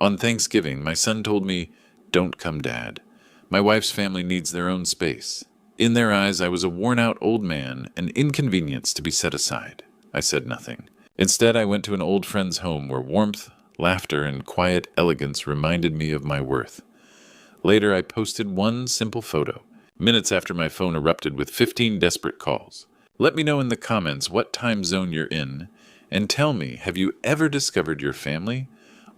On Thanksgiving, my son told me, "Don't come, Dad. My wife's family needs their own space." In their eyes, I was a worn-out old man, an inconvenience to be set aside. I said nothing. Instead, I went to an old friend's home where warmth, laughter, and quiet elegance reminded me of my worth. Later, I posted one simple photo, minutes after my phone erupted with 15 desperate calls. Let me know in the comments what time zone you're in, and tell me, have you ever discovered your family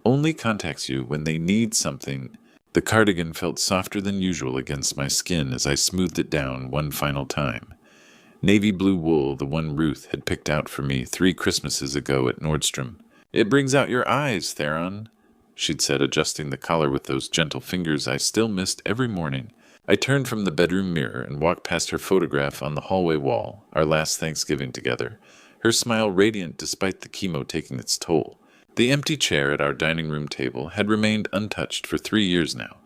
only contacts you when they need something? The cardigan felt softer than usual against my skin as I smoothed it down one final time. Navy blue wool, the one Ruth had picked out for me 3 Christmases ago at Nordstrom. "It brings out your eyes, Theron," she'd said, adjusting the collar with those gentle fingers I still missed every morning. I turned from the bedroom mirror and walked past her photograph on the hallway wall, our last Thanksgiving together, her smile radiant despite the chemo taking its toll. The empty chair at our dining room table had remained untouched for 3 years now,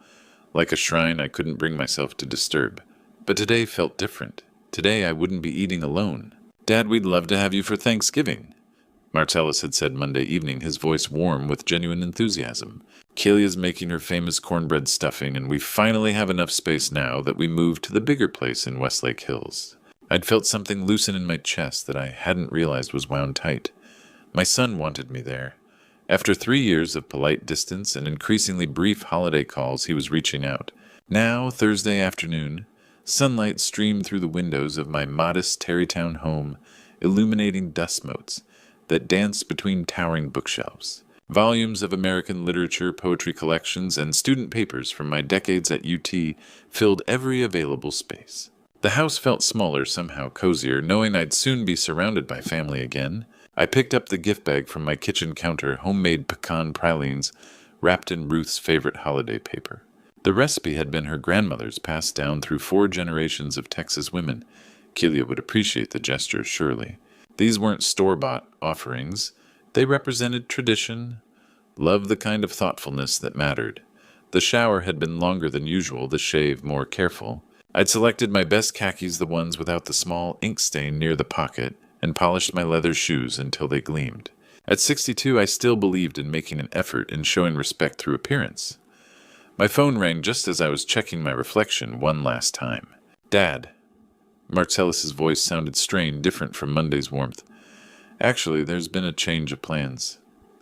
like a shrine I couldn't bring myself to disturb. But today felt different. Today I wouldn't be eating alone. "Dad, we'd love to have you for Thanksgiving," Marcellus had said Monday evening, his voice warm with genuine enthusiasm. "Kelia's making her famous cornbread stuffing, and we finally have enough space now that we moved to the bigger place in Westlake Hills." I'd felt something loosen in my chest that I hadn't realized was wound tight. My son wanted me there. After 3 years of polite distance and increasingly brief holiday calls, he was reaching out. Now, Thursday afternoon, sunlight streamed through the windows of my modest Tarrytown home, illuminating dust motes that danced between towering bookshelves. Volumes of American literature, poetry collections, and student papers from my decades at UT filled every available space. The house felt smaller, somehow cozier, knowing I'd soon be surrounded by family again. I picked up the gift bag from my kitchen counter, homemade pecan pralines wrapped in Ruth's favorite holiday paper. The recipe had been her grandmother's, passed down through 4 generations of Texas women. Kelia would appreciate the gesture, surely. These weren't store-bought offerings. They represented tradition, love, the kind of thoughtfulness that mattered. The shower had been longer than usual, the shave more careful. I'd selected my best khakis, the ones without the small ink stain near the pocket, and polished my leather shoes until they gleamed. At 62, I still believed in making an effort in showing respect through appearance. My phone rang just as I was checking my reflection one last time. "Dad." Marcellus's voice sounded strained, different from Monday's warmth. "Actually, there's been a change of plans."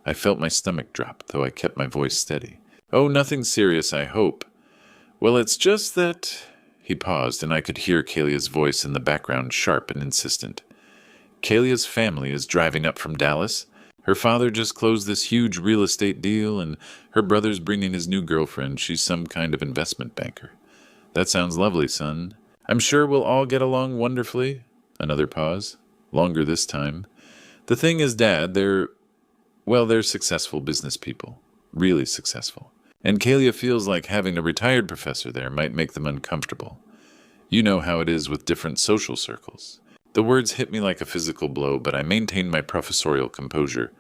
I felt my stomach drop, though I kept my voice steady. "Oh, nothing serious, I hope." "Well, it's just that—" He paused, and I could hear Kelia's voice in the background, sharp and insistent. "Kelia's family is driving up from Dallas. Her father just closed this huge real estate deal, and her brother's bringing his new girlfriend. She's some kind of investment banker." "That sounds lovely, son. I'm sure we'll all get along wonderfully." Another pause. Longer this time. "The thing is, Dad, they're successful business people. Really successful. And Kelia feels like having a retired professor there might make them uncomfortable. You know how it is with different social circles." The words hit me like a physical blow, but I maintained my professorial composure.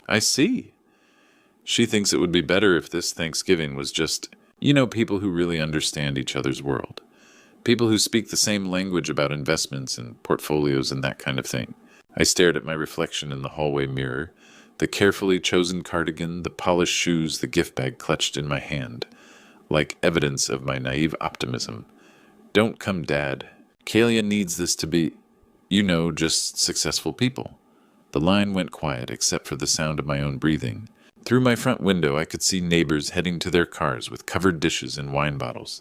"I see. She thinks it would be better if this Thanksgiving was just, people who really understand each other's world. People who speak the same language about investments and portfolios and that kind of thing." I stared at my reflection in the hallway mirror, the carefully chosen cardigan, the polished shoes, the gift bag clutched in my hand, like evidence of my naive optimism. "Don't come, Dad. Kelia needs this to be, just successful people." The line went quiet, except for the sound of my own breathing. Through my front window, I could see neighbors heading to their cars with covered dishes and wine bottles.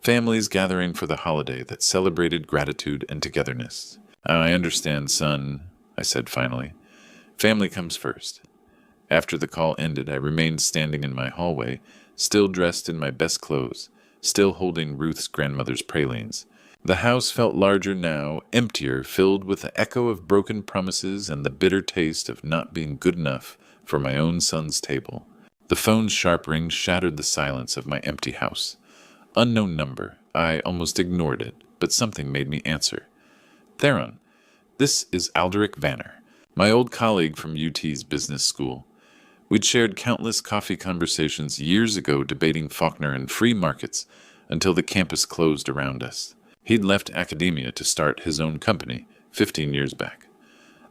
Families gathering for the holiday that celebrated gratitude and togetherness. "I understand, son," I said finally. "Family comes first." After the call ended, I remained standing in my hallway, still dressed in my best clothes, still holding Ruth's grandmother's pralines. The house felt larger now, emptier, filled with the echo of broken promises and the bitter taste of not being good enough for my own son's table. The phone's sharp ring shattered the silence of my empty house. Unknown number. I almost ignored it, but something made me answer. "Theron, this is Alderic Vanner, my old colleague from UT's business school. We'd shared countless coffee conversations years ago debating Faulkner and free markets until the campus closed around us. He'd left academia to start his own company 15 years back."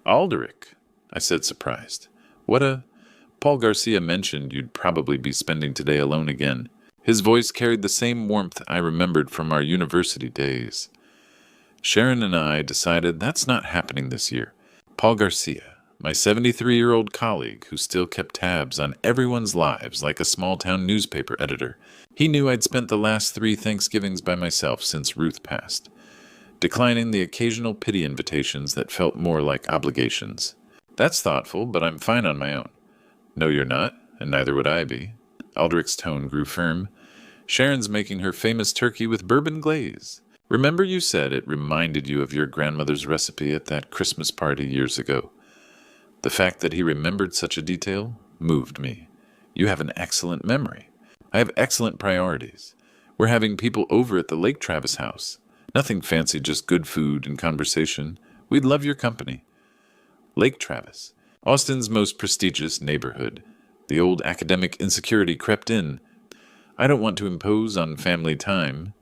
"Alderic," I said, surprised. What a Paul Garcia mentioned you'd probably be spending today alone again. His voice carried the same warmth I remembered from our university days. Sharon and I decided that's not happening this year. Paul Garcia, my 73-year-old colleague who still kept tabs on everyone's lives like a small-town newspaper editor, he knew I'd spent the last 3 Thanksgivings by myself since Ruth passed, declining the occasional pity invitations that felt more like obligations. That's thoughtful, but I'm fine on my own. No, you're not, and neither would I be. Aldrich's tone grew firm. Sharon's making her famous turkey with bourbon glaze. Remember you said it reminded you of your grandmother's recipe at that Christmas party years ago. The fact that he remembered such a detail moved me. You have an excellent memory. I have excellent priorities. We're having people over at the Lake Travis house. Nothing fancy, just good food and conversation. We'd love your company. Lake Travis, Austin's most prestigious neighborhood. The old academic insecurity crept in. I don't want to impose on family time.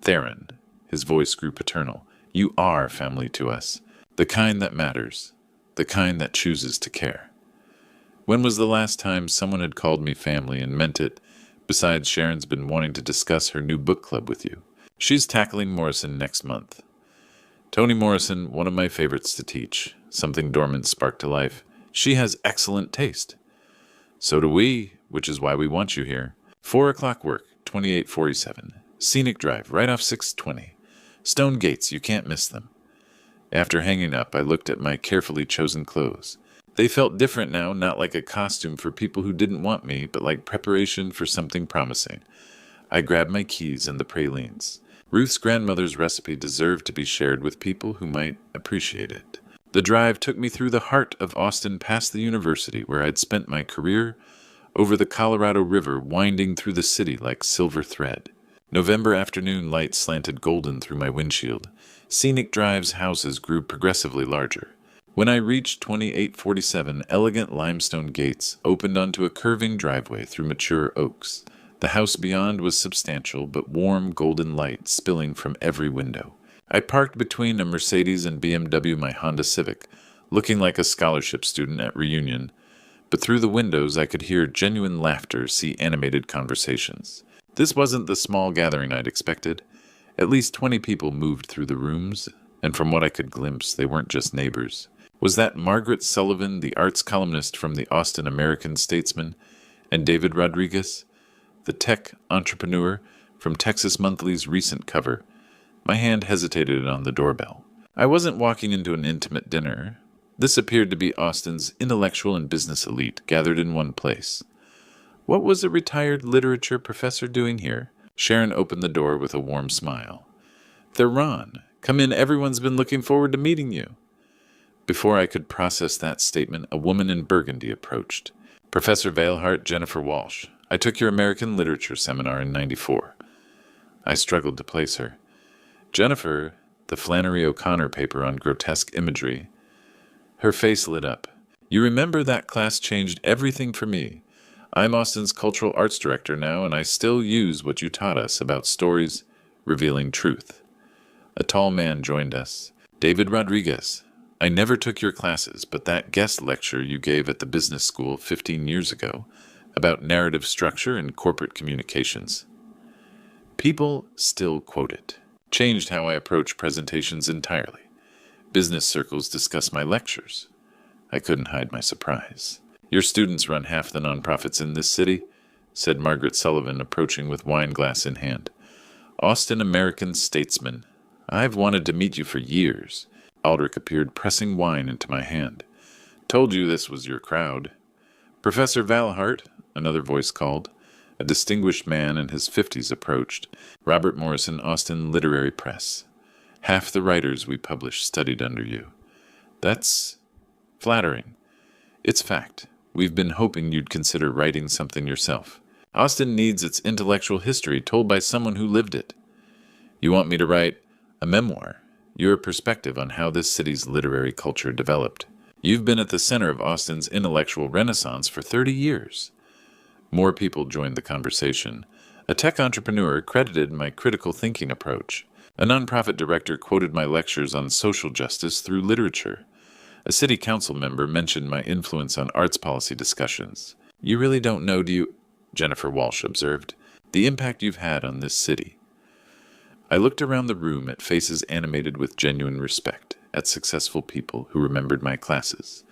Theron, his voice grew paternal. You are family to us. The kind that matters. The kind that chooses to care. When was the last time someone had called me family and meant it, besides Sharon's been wanting to discuss her new book club with you? She's tackling Morrison next month. Toni Morrison, one of my favorites to teach. Something dormant sparked to life. She has excellent taste. So do we, which is why we want you here. 4 o'clock work, 2847. Scenic Drive, right off 620. Stone gates, you can't miss them. After hanging up, I looked at my carefully chosen clothes. They felt different now, not like a costume for people who didn't want me, but like preparation for something promising. I grabbed my keys and the pralines. Ruth's grandmother's recipe deserved to be shared with people who might appreciate it. The drive took me through the heart of Austin past the university where I'd spent my career, over the Colorado River winding through the city like silver thread. November afternoon light slanted golden through my windshield. Scenic Drive's houses grew progressively larger. When I reached 2847, elegant limestone gates opened onto a curving driveway through mature oaks. The house beyond was substantial, but warm golden light spilling from every window. I parked between a Mercedes and BMW my Honda Civic, looking like a scholarship student at reunion, but through the windows I could hear genuine laughter, see animated conversations. This wasn't the small gathering I'd expected. At least 20 people moved through the rooms, and from what I could glimpse, they weren't just neighbors. Was that Margaret Sullivan, the arts columnist from the Austin American-Statesman, and David Rodriguez, the tech entrepreneur from Texas Monthly's recent cover? My hand hesitated on the doorbell. I wasn't walking into an intimate dinner. This appeared to be Austin's intellectual and business elite gathered in one place. What was a retired literature professor doing here? Sharon opened the door with a warm smile. Theron, come in, everyone's been looking forward to meeting you. Before I could process that statement, a woman in burgundy approached. Professor Valehart, Jennifer Walsh. I took your American literature seminar in '94. I struggled to place her. Jennifer, the Flannery O'Connor paper on grotesque imagery. Her face lit up. You remember that class changed everything for me. I'm Austin's cultural arts director now, and I still use what you taught us about stories revealing truth. A tall man joined us. David Rodriguez. I never took your classes, but that guest lecture you gave at the business school 15 years ago about narrative structure and corporate communications. People still quote it. Changed how I approach presentations entirely. Business circles discuss my lectures. I couldn't hide my surprise. Your students run half the nonprofits in this city, said Margaret Sullivan, approaching with wine glass in hand. Austin American-Statesman. I've wanted to meet you for years. Aldrich appeared, pressing wine into my hand. Told you this was your crowd. Professor Valehart, another voice called. A distinguished man in his 50s approached. Robert Morrison, Austin Literary Press. Half the writers we publish studied under you. That's flattering. It's fact. We've been hoping you'd consider writing something yourself. Austin needs its intellectual history told by someone who lived it. You want me to write a memoir, your perspective on how this city's literary culture developed. You've been at the center of Austin's intellectual renaissance for 30 years. More people joined the conversation. A tech entrepreneur credited my critical thinking approach. A nonprofit director quoted my lectures on social justice through literature. A city council member mentioned my influence on arts policy discussions. You really don't know, do you? Jennifer Walsh observed. The impact you've had on this city. I looked around the room at faces animated with genuine respect, at successful people who remembered my classes,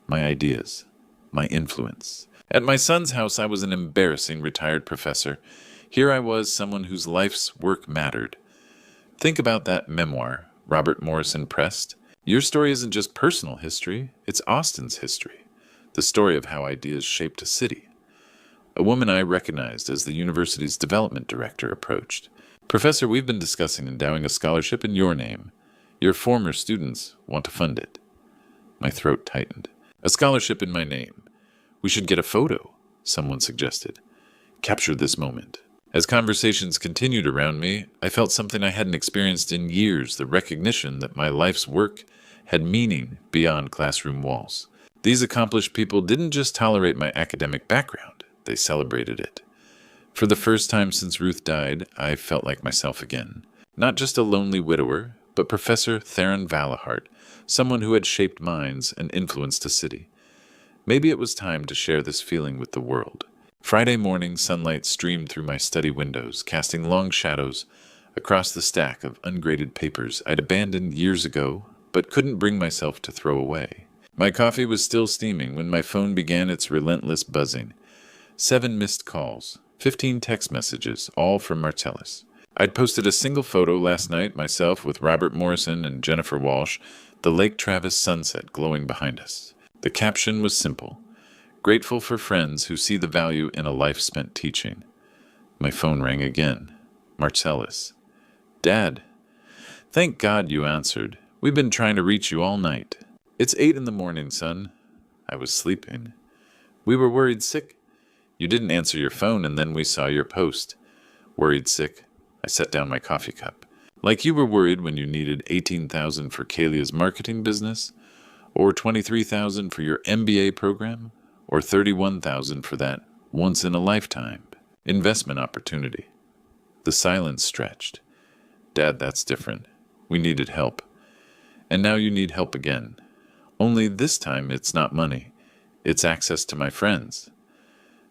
my ideas, my influence. At my son's house, I was an embarrassing retired professor. Here I was, someone whose life's work mattered. Think about that memoir Robert Morrison pressed. Your story isn't just personal history, it's Austin's history. The story of how ideas shaped a city. A woman I recognized as the university's development director approached. Professor, we've been discussing endowing a scholarship in your name. Your former students want to fund it. My throat tightened. A scholarship in my name. We should get a photo, someone suggested. Capture this moment. As conversations continued around me, I felt something I hadn't experienced in years, the recognition that my life's work had meaning beyond classroom walls. These accomplished people didn't just tolerate my academic background, they celebrated it. For the first time since Ruth died, I felt like myself again. Not just a lonely widower, but Professor Theron Valehart, someone who had shaped minds and influenced a city. Maybe it was time to share this feeling with the world. Friday morning, sunlight streamed through my study windows, casting long shadows across the stack of ungraded papers I'd abandoned years ago, but couldn't bring myself to throw away. My coffee was still steaming when my phone began its relentless buzzing. 7 missed calls, 15 text messages, all from Marcellus. I'd posted a single photo last night, myself with Robert Morrison and Jennifer Walsh, the Lake Travis sunset glowing behind us. The caption was simple. Grateful for friends who see the value in a life spent teaching. My phone rang again. Marcellus. Dad. Thank God you answered. We've been trying to reach you all night. It's 8 in the morning, son. I was sleeping. We were worried sick. You didn't answer your phone, and then we saw your post. Worried sick. I set down my coffee cup. Like you were worried when you needed $18,000 for Kalia's marketing business, or $23,000 for your MBA program, or $31,000 for that once-in-a-lifetime investment opportunity. The silence stretched. Dad, that's different. We needed help. And now you need help again. Only this time it's not money. It's access to my friends.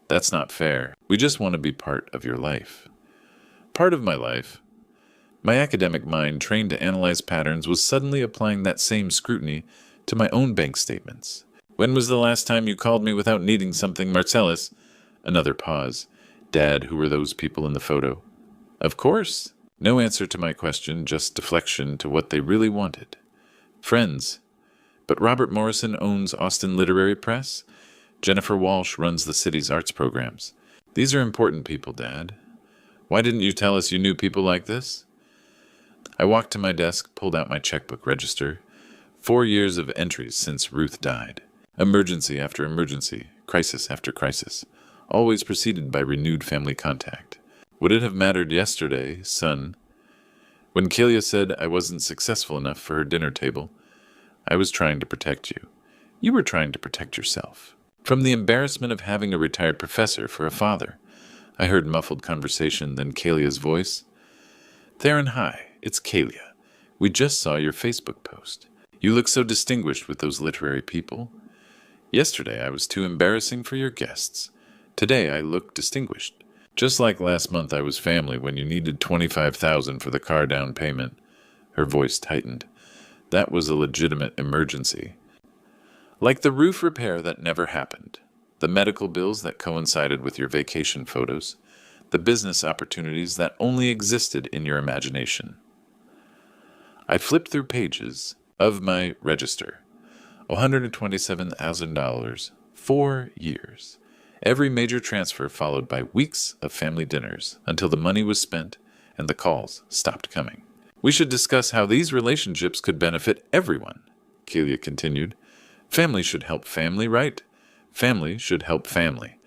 That's not fair. We just want to be part of your life. Part of my life. My academic mind, trained to analyze patterns, was suddenly applying that same scrutiny to my own bank statements. When was the last time you called me without needing something, Marcellus? Another pause. Dad, who were those people in the photo? Of course. No answer to my question, just deflection to what they really wanted. Friends. But Robert Morrison owns Austin Literary Press. Jennifer Walsh runs the city's arts programs. These are important people, Dad. Why didn't you tell us you knew people like this? I walked to my desk, pulled out my checkbook register. 4 years of entries since Ruth died. Emergency after emergency, crisis after crisis, always preceded by renewed family contact. Would it have mattered yesterday, son? When Kalia said I wasn't successful enough for her dinner table, I was trying to protect you. You were trying to protect yourself. From the embarrassment of having a retired professor for a father, I heard muffled conversation, then Kalia's voice. Theron, hi, it's Kalia. We just saw your Facebook post. You look so distinguished with those literary people. Yesterday I was too embarrassing for your guests. Today I look distinguished. Just like last month I was family when you needed $25,000 for the car down payment. Her voice tightened. That was a legitimate emergency. Like the roof repair that never happened, the medical bills that coincided with your vacation photos, the business opportunities that only existed in your imagination. I flipped through pages of my register. $127,000, 4 years. Every major transfer followed by weeks of family dinners until the money was spent and the calls stopped coming. We should discuss how these relationships could benefit everyone, Kalia continued. Family should help family, right? Family should help family.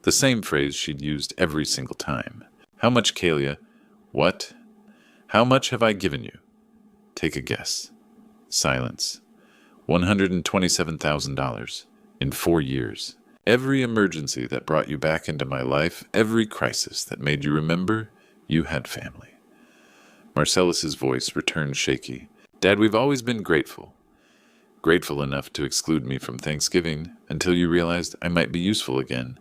The same phrase she'd used every single time. How much, Kalia? What? How much have I given you? Take a guess. Silence. $127,000 in 4 years. Every emergency that brought you back into my life, every crisis that made you remember you had family. Marcellus's voice returned shaky. Dad, we've always been grateful. grateful enough to exclude me from Thanksgiving until you realized I might be useful again.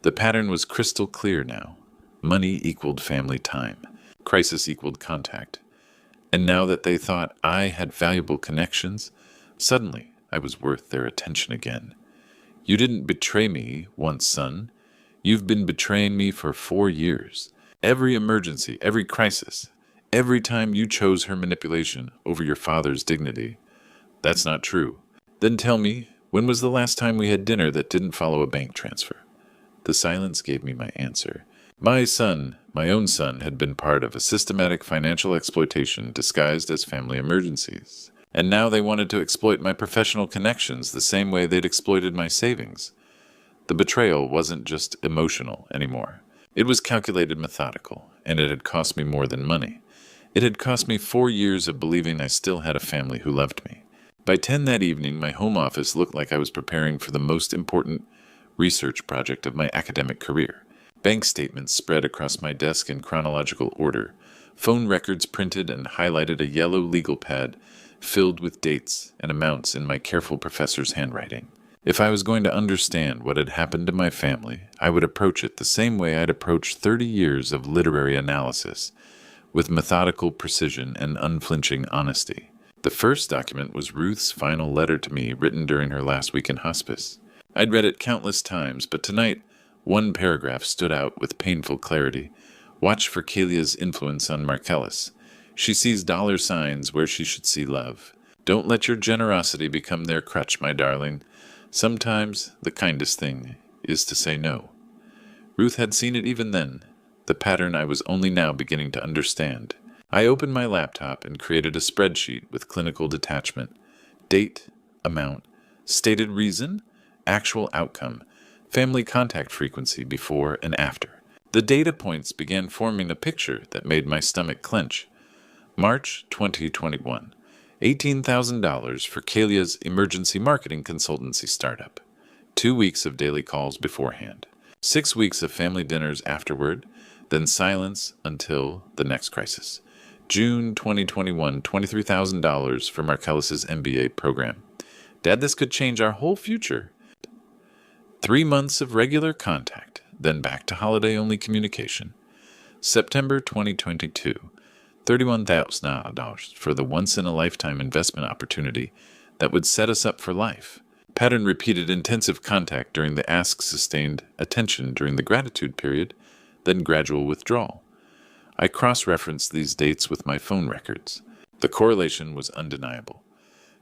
The pattern was crystal clear now. Money equaled family time. Crisis equaled contact. And now that they thought I had valuable connections, suddenly I was worth their attention again. You didn't betray me once, son. You've been betraying me for 4 years. Every emergency, every crisis, every time you chose her manipulation over your father's dignity. That's not true. Then tell me, when was the last time we had dinner that didn't follow a bank transfer? The silence gave me my answer. My son, my own son, had been part of a systematic financial exploitation disguised as family emergencies. And now they wanted to exploit my professional connections the same way they'd exploited my savings. The betrayal wasn't just emotional anymore. It was calculated, methodical, and it had cost me more than money. It had cost me 4 years of believing I still had a family who loved me. By 10 that evening, my home office looked like I was preparing for the most important research project of my academic career. Bank statements spread across my desk in chronological order. Phone records printed and highlighted a yellow legal pad filled with dates and amounts in my careful professor's handwriting. If I was going to understand what had happened to my family, I would approach it the same way I'd approached 30 years of literary analysis, with methodical precision and unflinching honesty. The first document was Ruth's final letter to me, written during her last week in hospice. I'd read it countless times, but tonight, one paragraph stood out with painful clarity. Watch for Kalia's influence on Marcellus. She sees dollar signs where she should see love. Don't let your generosity become their crutch, my darling. Sometimes the kindest thing is to say no. Ruth had seen it even then, the pattern I was only now beginning to understand. I opened my laptop and created a spreadsheet with clinical detachment. Date, amount, stated reason, actual outcome, family contact frequency before and after. The data points began forming a picture that made my stomach clench. March 2021. $18,000 for Kalia's emergency marketing consultancy startup. 2 weeks of daily calls beforehand. 6 weeks of family dinners afterward, then silence until the next crisis. June 2021, $23,000 for Marcellus's MBA program. Dad, this could change our whole future. 3 months of regular contact, then back to holiday-only communication. September 2022, $31,000 for the once-in-a-lifetime investment opportunity that would set us up for life. Pattern repeated intensive contact during the ask, sustained attention during the gratitude period, then gradual withdrawal. I cross-referenced these dates with my phone records. The correlation was undeniable.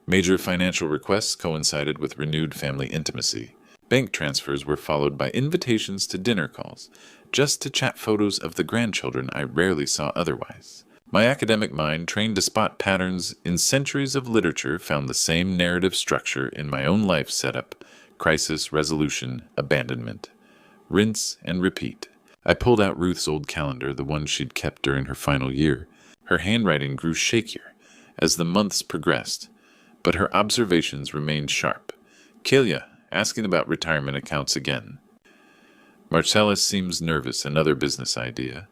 Major financial requests coincided with renewed family intimacy. Bank transfers were followed by invitations to dinner calls, just to chat photos of the grandchildren I rarely saw otherwise. My academic mind, trained to spot patterns in centuries of literature, found the same narrative structure in my own life setup: crisis, resolution, abandonment. Rinse and repeat. I pulled out Ruth's old calendar, the one she'd kept during her final year. Her handwriting grew shakier as the months progressed, but her observations remained sharp. Kalia, asking about retirement accounts again. Marcellus seems nervous, another business idea.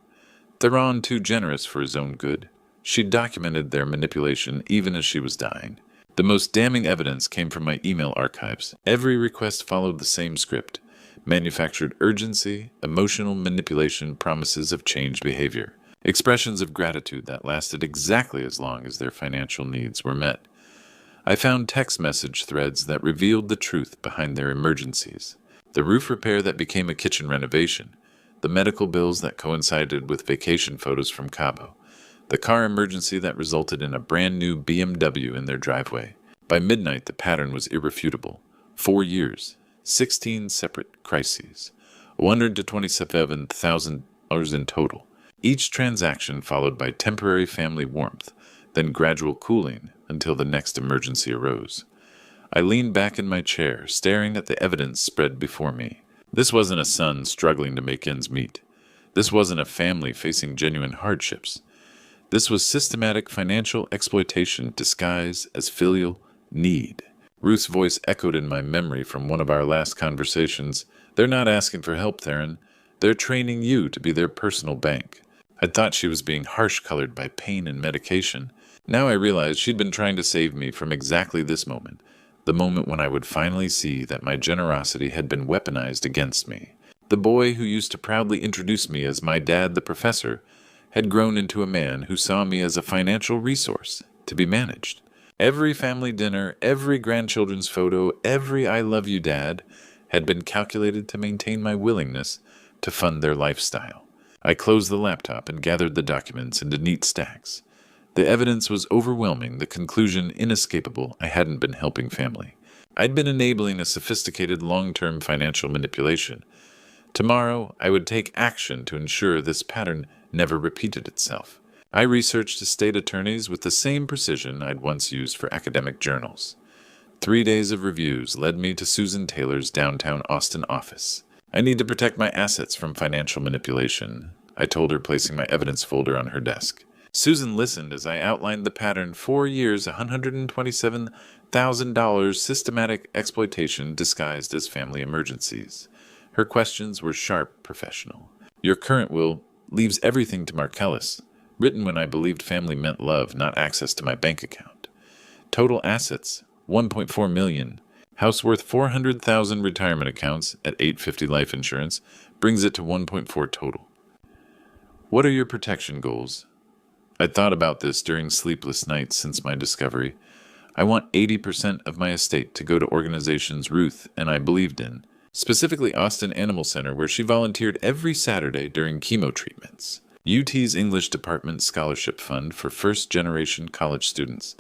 Theron too generous for his own good. She documented their manipulation even as she was dying. The most damning evidence came from my email archives. Every request followed the same script. Manufactured urgency, emotional manipulation, promises of changed behavior. Expressions of gratitude that lasted exactly as long as their financial needs were met. I found text message threads that revealed the truth behind their emergencies. The roof repair that became a kitchen renovation. The medical bills that coincided with vacation photos from Cabo. The car emergency that resulted in a brand new BMW in their driveway. By midnight, the pattern was irrefutable. 4 years, 16 separate crises, $127,000 in total. Each transaction followed by temporary family warmth, then gradual cooling until the next emergency arose. I leaned back in my chair, staring at the evidence spread before me. This wasn't a son struggling to make ends meet. This wasn't a family facing genuine hardships. This was systematic financial exploitation disguised as filial need. Ruth's voice echoed in my memory from one of our last conversations. They're not asking for help, Theron. They're training you to be their personal bank. I thought she was being harsh-colored by pain and medication. Now I realized she'd been trying to save me from exactly this moment, the moment when I would finally see that my generosity had been weaponized against me. The boy who used to proudly introduce me as my dad, the professor, had grown into a man who saw me as a financial resource to be managed. Every family dinner, every grandchildren's photo, every I love you, Dad, had been calculated to maintain my willingness to fund their lifestyle. I closed the laptop and gathered the documents into neat stacks. The evidence was overwhelming, the conclusion inescapable. I hadn't been helping family. I'd been enabling a sophisticated long-term financial manipulation. Tomorrow, I would take action to ensure this pattern never repeated itself. I researched estate attorneys with the same precision I'd once used for academic journals. 3 days of reviews led me to Susan Taylor's downtown Austin office. I need to protect my assets from financial manipulation, I told her, placing my evidence folder on her desk. Susan listened as I outlined the pattern: 4 years, $127,000 systematic exploitation disguised as family emergencies. Her questions were sharp, professional. Your current will leaves everything to Marcellus, written when I believed family meant love, not access to my bank account. Total assets, $1.4 million. House worth $400,000. Retirement accounts at $850 life insurance brings it to $1.4 total. What are your protection goals? I'd thought about this during sleepless nights since my discovery. I want 80% of my estate to go to organizations Ruth and I believed in, specifically Austin Animal Center, where she volunteered every Saturday during chemo treatments. UT's English Department Scholarship Fund for first-generation college students,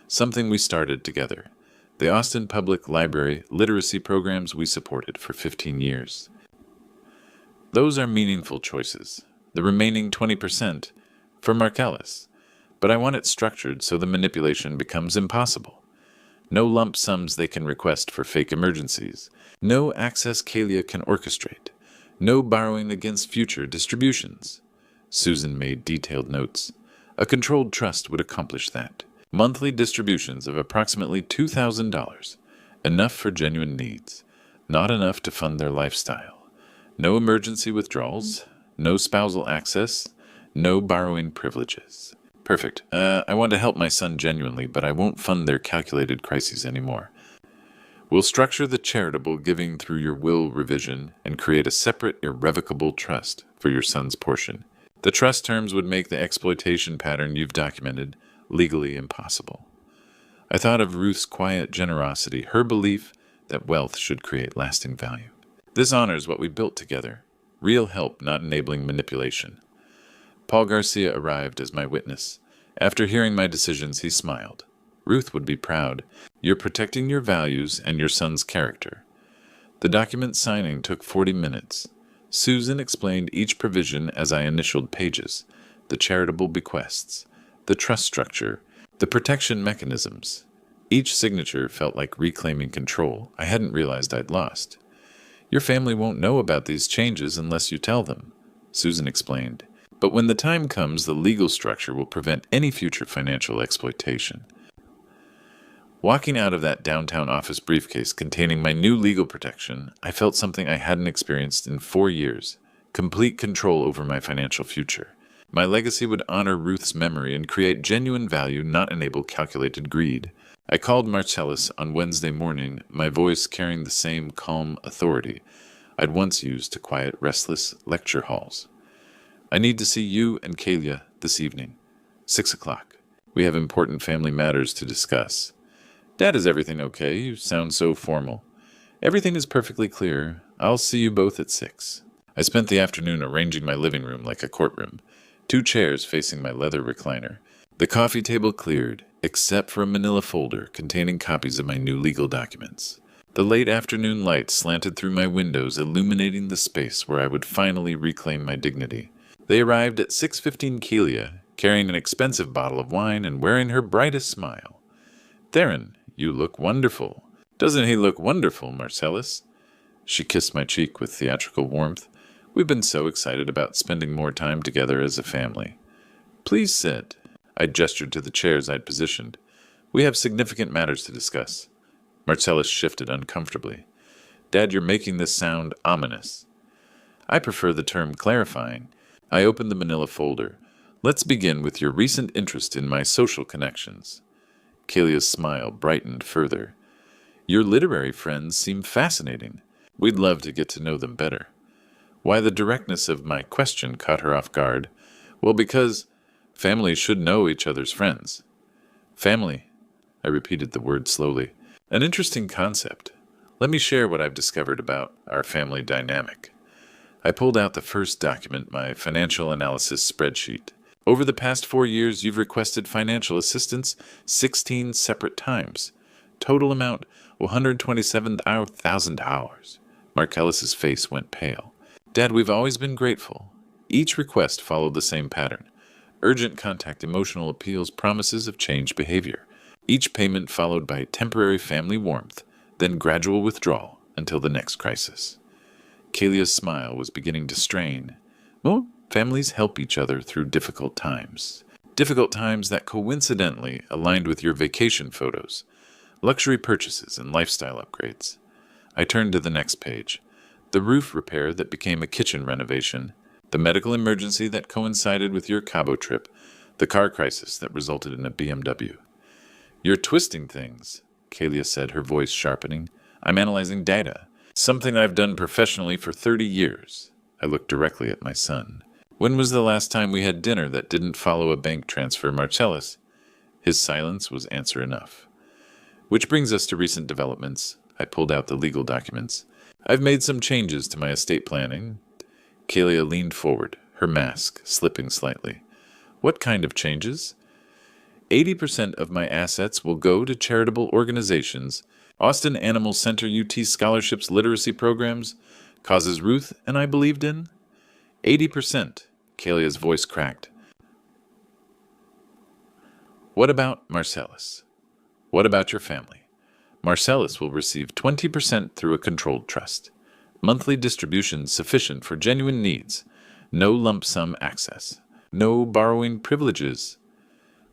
something we started together. The Austin Public Library literacy programs we supported for 15 years. Those are meaningful choices. The remaining 20% for Marcellus. But I want it structured so the manipulation becomes impossible. No lump sums they can request for fake emergencies. No access Kalia can orchestrate. No borrowing against future distributions. Susan made detailed notes. A controlled trust would accomplish that. Monthly distributions of approximately $2,000. Enough for genuine needs. Not enough to fund their lifestyle. No emergency withdrawals. No spousal access. No borrowing privileges. Perfect. I want to help my son genuinely, but I won't fund their calculated crises anymore. We'll structure the charitable giving through your will revision and create a separate, irrevocable trust for your son's portion. The trust terms would make the exploitation pattern you've documented legally impossible. I thought of Ruth's quiet generosity, her belief that wealth should create lasting value. This honors what we built together. Real help, not enabling manipulation. Paul Garcia arrived as my witness. After hearing my decisions, he smiled. Ruth would be proud. You're protecting your values and your son's character. The document signing took 40 minutes. Susan explained each provision as I initialed pages, the charitable bequests, the trust structure, the protection mechanisms. Each signature felt like reclaiming control I hadn't realized I'd lost. Your family won't know about these changes unless you tell them, Susan explained. But when the time comes, the legal structure will prevent any future financial exploitation. Walking out of that downtown office briefcase containing my new legal protection, I felt something I hadn't experienced in 4 years: complete control over my financial future. My legacy would honor Ruth's memory and create genuine value, not enable calculated greed. I called Marcellus on Wednesday morning, my voice carrying the same calm authority I'd once used to quiet restless lecture halls. I need to see you and Kalia this evening. 6 o'clock. We have important family matters to discuss. Dad, is everything okay? You sound so formal. Everything is perfectly clear. I'll see you both at 6. I spent the afternoon arranging my living room like a courtroom. 2 chairs facing my leather recliner. The coffee table cleared, except for a manila folder containing copies of my new legal documents. The late afternoon light slanted through my windows, illuminating the space where I would finally reclaim my dignity. They arrived at 6:15 Kalia, carrying an expensive bottle of wine and wearing her brightest smile. Theron, you look wonderful. Doesn't he look wonderful, Marcellus? She kissed my cheek with theatrical warmth. We've been so excited about spending more time together as a family. Please sit. I gestured to the chairs I'd positioned. We have significant matters to discuss. Marcellus shifted uncomfortably. Dad, you're making this sound ominous. I prefer the term clarifying. I opened the manila folder. Let's begin with your recent interest in my social connections. Kalia's smile brightened further. Your literary friends seem fascinating. We'd love to get to know them better. Why the directness of my question caught her off guard? Well, because families should know each other's friends. Family. I repeated the word slowly. An interesting concept. Let me share what I've discovered about our family dynamic. I pulled out the first document, my financial analysis spreadsheet. Over the past 4 years, you've requested financial assistance 16 separate times. Total amount, $127,000. Markellis's face went pale. Dad, we've always been grateful. Each request followed the same pattern. Urgent contact, emotional appeals, promises of changed behavior. Each payment followed by temporary family warmth, then gradual withdrawal until the next crisis. Kalia's smile was beginning to strain. Well, families help each other through difficult times. Difficult times that coincidentally aligned with your vacation photos, luxury purchases, and lifestyle upgrades. I turned to the next page. The roof repair that became a kitchen renovation, the medical emergency that coincided with your Cabo trip, the car crisis that resulted in a BMW. You're twisting things, Kalia said, her voice sharpening. I'm analyzing data, something I've done professionally for 30 years. I looked directly at my son. When was the last time we had dinner that didn't follow a bank transfer, Marcellus? His silence was answer enough. Which brings us to recent developments. I pulled out the legal documents. I've made some changes to my estate planning. Kalia leaned forward, her mask slipping slightly. What kind of changes? 80% of my assets will go to charitable organizations, Austin Animal Center UT scholarships, literacy programs, causes Ruth and I believed in. 80%, Kalia's voice cracked. What about Marcellus? What about your family? Marcellus will receive 20% through a controlled trust. Monthly distributions sufficient for genuine needs. No lump sum access. No borrowing privileges.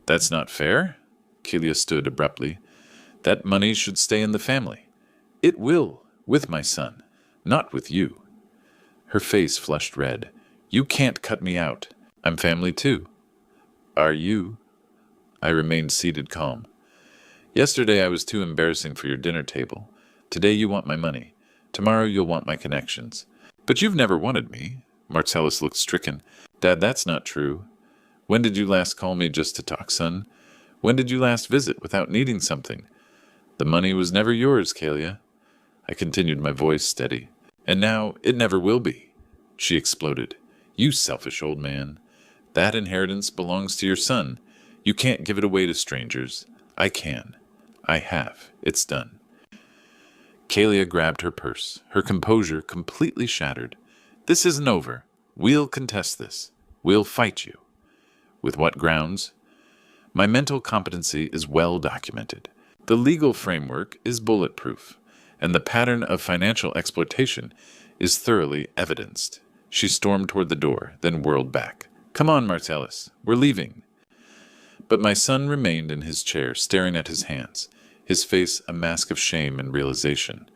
That's not fair. Kalia stood abruptly. That money should stay in the family. It will, with my son, not with you. Her face flushed red. You can't cut me out. I'm family too. Are you? I remained seated calm. Yesterday I was too embarrassing for your dinner table. Today you want my money. Tomorrow you'll want my connections. But you've never wanted me. Marcellus looked stricken. Dad, that's not true. When did you last call me just to talk, son? When did you last visit without needing something? The money was never yours, Kalia. I continued, my voice steady. And now it never will be. She exploded. You selfish old man. That inheritance belongs to your son. You can't give it away to strangers. I can. I have. It's done. Kalia grabbed her purse, her composure completely shattered. This isn't over. We'll contest this. We'll fight you. With what grounds? My mental competency is well documented. The legal framework is bulletproof, and the pattern of financial exploitation is thoroughly evidenced. She stormed toward the door, then whirled back. Come on, Marcellus. We're leaving. But my son remained in his chair, staring at his hands, his face a mask of shame and realization.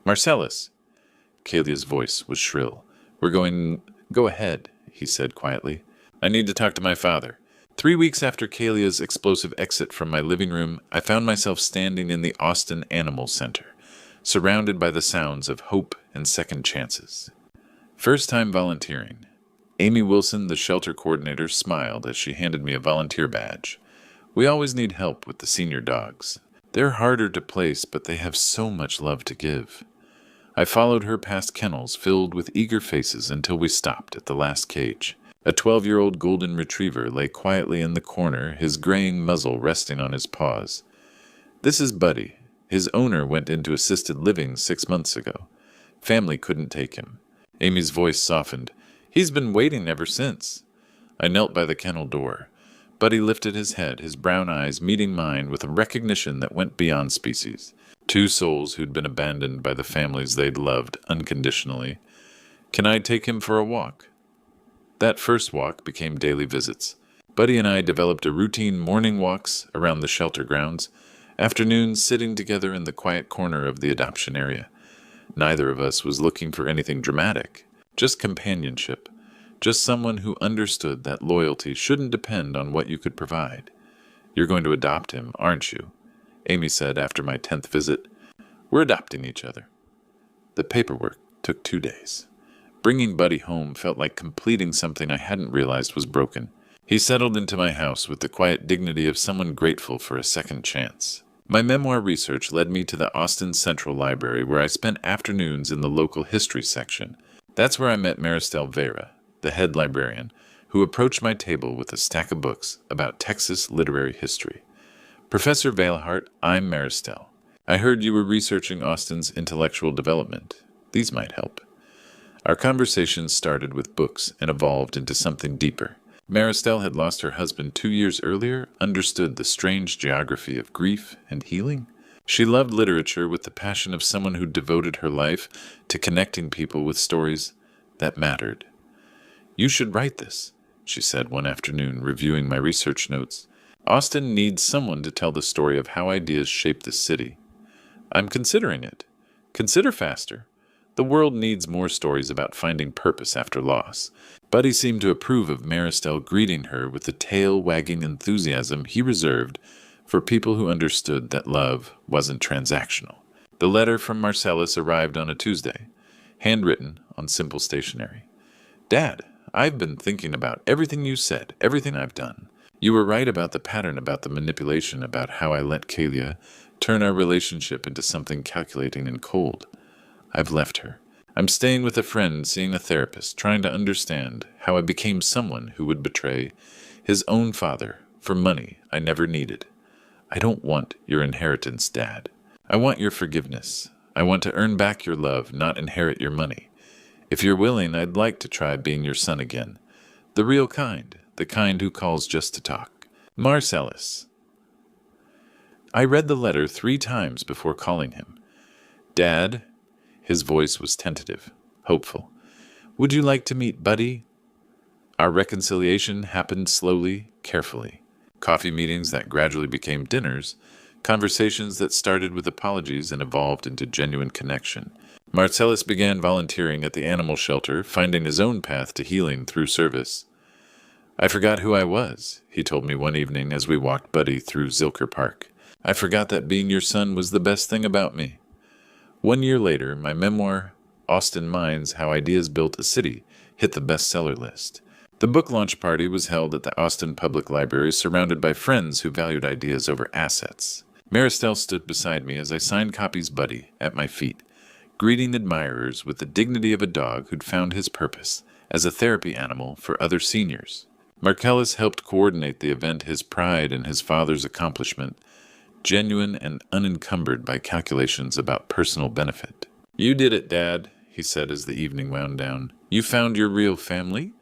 Marcellus! Kalia's voice was shrill. Go ahead, he said quietly. I need to talk to my father. 3 weeks after Kalia's explosive exit from my living room, I found myself standing in the Austin Animal Center, surrounded by the sounds of hope and second chances. First time volunteering. Amy Wilson, the shelter coordinator, smiled as she handed me a volunteer badge. We always need help with the senior dogs. They're harder to place, but they have so much love to give. I followed her past kennels filled with eager faces until we stopped at the last cage. A 12-year-old golden retriever lay quietly in the corner, his graying muzzle resting on his paws. This is Buddy. His owner went into assisted living 6 months ago. Family couldn't take him. Amy's voice softened. He's been waiting ever since. I knelt by the kennel door. Buddy lifted his head, his brown eyes meeting mine with a recognition that went beyond species. 2 souls who'd been abandoned by the families they'd loved unconditionally. Can I take him for a walk? That first walk became daily visits. Buddy and I developed a routine morning walks around the shelter grounds, afternoons sitting together in the quiet corner of the adoption area. Neither of us was looking for anything dramatic, just companionship, Just someone who understood that loyalty shouldn't depend on what you could provide. You're going to adopt him, aren't you? Amy said after my 10th visit. We're adopting each other. The paperwork took 2 days. Bringing Buddy home felt like completing something I hadn't realized was broken. He settled into my house with the quiet dignity of someone grateful for a second chance. My memoir research led me to the Austin Central Library, where I spent afternoons in the local history section. That's where I met Maristelle Vera, the head librarian, who approached my table with a stack of books about Texas literary history. Professor Valehart, I'm Maristelle. I heard you were researching Austin's intellectual development. These might help. Our conversation started with books and evolved into something deeper. Maristelle had lost her husband 2 years earlier, understood the strange geography of grief and healing. She loved literature with the passion of someone who devoted her life to connecting people with stories that mattered. You should write this, she said one afternoon, reviewing my research notes. Austin needs someone to tell the story of how ideas shape the city. I'm considering it. Consider faster. The world needs more stories about finding purpose after loss. Buddy seemed to approve of Maristelle greeting her with the tail-wagging enthusiasm he reserved for people who understood that love wasn't transactional. The letter from Marcellus arrived on a Tuesday, handwritten on simple stationery. Dad, I've been thinking about everything you said, everything I've done. You were right about the pattern, about the manipulation, about how I let Kalia turn our relationship into something calculating and cold. I've left her. I'm staying with a friend, seeing a therapist, trying to understand how I became someone who would betray his own father for money I never needed. I don't want your inheritance, Dad. I want your forgiveness. I want to earn back your love, not inherit your money. If you're willing, I'd like to try being your son again. The real kind, the kind who calls just to talk. Marcellus. I read the letter 3 times before calling him. Dad, his voice was tentative, hopeful. Would you like to meet Buddy? Our reconciliation happened slowly, carefully. Coffee meetings that gradually became dinners, conversations that started with apologies and evolved into genuine connection. Marcellus began volunteering at the animal shelter, finding his own path to healing through service. I forgot who I was, he told me one evening as we walked Buddy through Zilker Park. I forgot that being your son was the best thing about me. 1 year later, my memoir, Austin Minds: How Ideas Built a City, hit the bestseller list. The book launch party was held at the Austin Public Library, surrounded by friends who valued ideas over assets. Maristelle stood beside me as I signed copies Buddy at my feet, greeting admirers with the dignity of a dog who'd found his purpose as a therapy animal for other seniors. Marcellus helped coordinate the event, his pride in his father's accomplishment, genuine and unencumbered by calculations about personal benefit. You did it, Dad, he said as the evening wound down. You found your real family?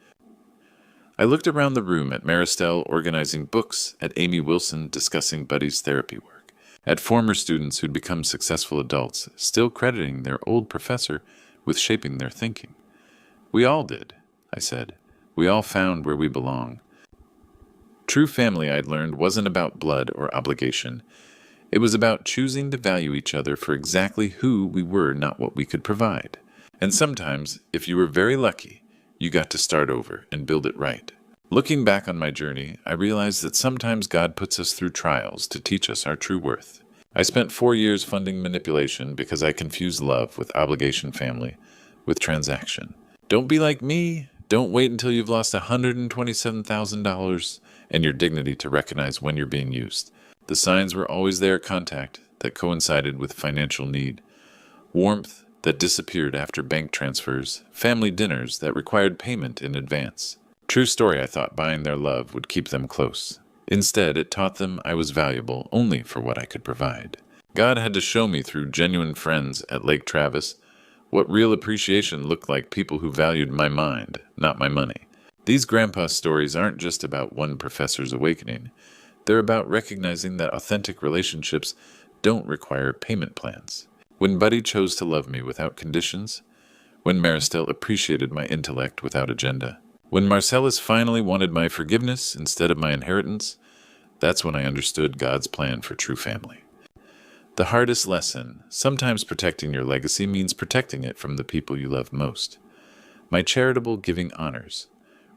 I looked around the room at Maristelle organizing books, at Amy Wilson discussing Buddy's therapy work, at former students who'd become successful adults, still crediting their old professor with shaping their thinking. We all did, I said. We all found where we belong. True family, I'd learned, wasn't about blood or obligation. It was about choosing to value each other for exactly who we were, not what we could provide. And sometimes, if you were very lucky, you got to start over and build it right. Looking back on my journey, I realized that sometimes God puts us through trials to teach us our true worth. I spent 4 years funding manipulation because I confused love with obligation, family with transaction. Don't be like me. Don't wait until you've lost $127,000 and your dignity to recognize when you're being used. The signs were always there at contact that coincided with financial need. Warmth that disappeared after bank transfers, family dinners that required payment in advance. True story, I thought buying their love would keep them close. Instead, it taught them I was valuable only for what I could provide. God had to show me through genuine friends at Lake Travis what real appreciation looked like, people who valued my mind, not my money. These grandpa stories aren't just about one professor's awakening. They're about recognizing that authentic relationships don't require payment plans. When Buddy chose to love me without conditions, when Maristelle appreciated my intellect without agenda, when Marcellus finally wanted my forgiveness instead of my inheritance, that's when I understood God's plan for true family. The hardest lesson, sometimes protecting your legacy means protecting it from the people you love most. My charitable giving honors.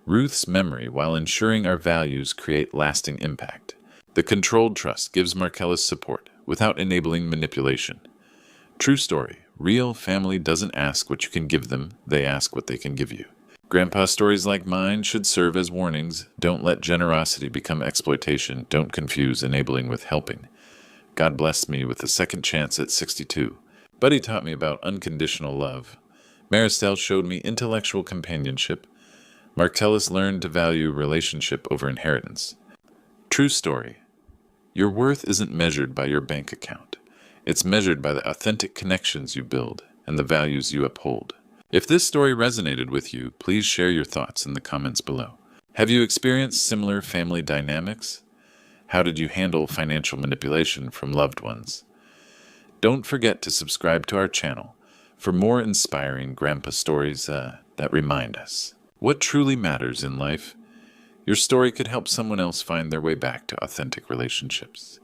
Ruth's memory while ensuring our values create lasting impact. The controlled trust gives Marcellus support without enabling manipulation. True story. Real family doesn't ask what you can give them, they ask what they can give you. Grandpa stories like mine should serve as warnings. Don't let generosity become exploitation. Don't confuse enabling with helping. God blessed me with a second chance at 62. Buddy taught me about unconditional love. Maristelle showed me intellectual companionship. Marcellus learned to value relationship over inheritance. True story. Your worth isn't measured by your bank account. It's measured by the authentic connections you build and the values you uphold. If this story resonated with you, please share your thoughts in the comments below. Have you experienced similar family dynamics? How did you handle financial manipulation from loved ones? Don't forget to subscribe to our channel for more inspiring grandpa stories that remind us what truly matters in life. Your story could help someone else find their way back to authentic relationships.